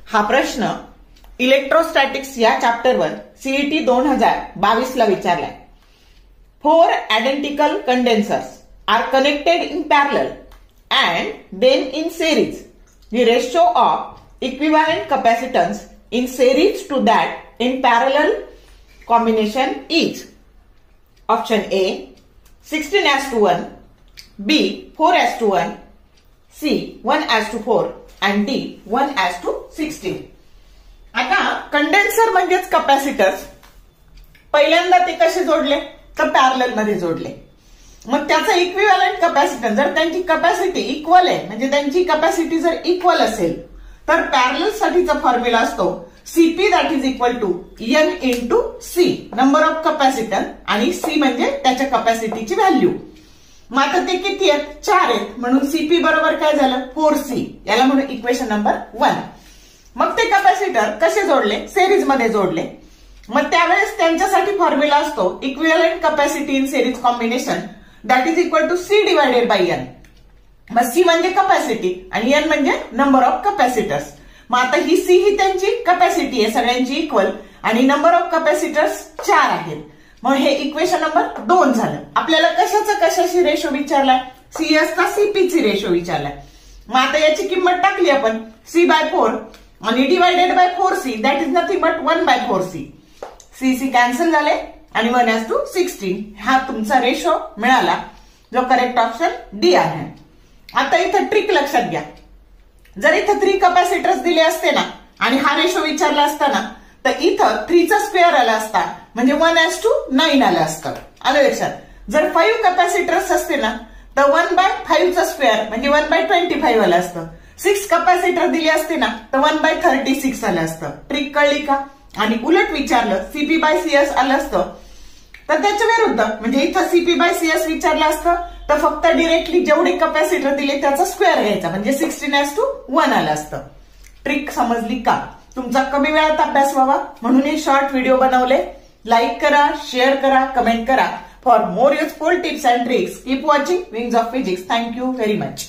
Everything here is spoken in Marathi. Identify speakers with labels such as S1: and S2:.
S1: हा प्रश्न इलेक्ट्रोस्टॅटिक्स या चॅप्टरवर सीईटी 2022 ला विचारलाय. 4 identical condensers are connected in parallel and then in series. The ratio of equivalent capacitance in series to that in parallel combination is option A 16:1, B 4:1, C 1:4 and D 1:16. आता कंडेन्सर म्हणजेच कपॅसिटर्स पहिल्यांदा ते कसे जोडले तर पॅरलल मध्ये जोडले. मग त्याचा इक्विव्हॅलंट कपॅसिटन्स जर त्यांची कपॅसिटी इक्वल आहे म्हणजे त्यांची कपॅसिटी जर इक्वल असेल तर पॅरलल साठीचा फॉर्म्युला असतो CP that is equal to N into C, number of capacitance, आणि सी म्हणजे त्याच्या कपॅसिटीची व्हॅल्यू. मग आता ते किती आहेत? 4 आहेत, म्हणून सीपी बरोबर काय झालं 4C, याला म्हणून इक्वेशन नंबर 1. मग ते कपॅसिटर कसे जोडले? सेरीज मध्ये जोडले. मग त्यावेळेस त्यांच्यासाठी फॉर्म्युला असतो equivalent capacity in series combination that is equal to C divided by N. मग सी म्हणजे कपॅसिटी आणि एन म्हणजे नंबर ऑफ कपॅसिटर्स. मग आता ही सी ही त्यांची कपॅसिटी आहे सगळ्यांची इक्वल आणि नंबर ऑफ कपॅसिटर्स 4 आहेत. मग हे इक्वेशन नंबर 2 झालं. आपल्याला कशाची रेशो विचारलाय? CS चा सीपीची रेशो विचारलाय. मग आता याची किंमत टाकली आपण C/4 आणि divided by 4C that is nothing but 1/4C. C cancel झाले आणि 1:16 हा तुमचा रेशो मिळाला, जो करेक्ट ऑप्शन डी आहे. आता इथं ट्रिक लक्षात घ्या. जर इथं 3 कपॅसिटर्स दिले असते ना आणि हा रेशो विचारला असता ना तर इथं 3 चा स्क्वेअर आला असता म्हणजे 1:9 आलं असतं. आलं लक्षात? जर 5 कपॅसिटर्स असते ना तर 1/5 चा स्क्वेअर म्हणजे 1/25 आलं असतं. 6 कपॅसिटर दिले असते ना तर 1/36 आलं असतं. ट्रिक कळली का? आणि उलट विचारलं CP/CS आलं असतं तर त्याच्या विरुद्ध म्हणजे इथं CP/CS विचारलं असतं तर फक्त डिरेक्टली जेवढे कपॅसिटर दिले त्याचा स्क्वेअर घ्यायचा म्हणजे 16:1 आलं असतं. ट्रिक समजली का? तुमचा कमी वेळात अभ्यास व्हावा म्हणून हे शॉर्ट व्हिडिओ बनवले. लाईक करा, शेअर करा, कमेंट करा. For more useful tips and tricks keep watching wings of physics. Thank you very much.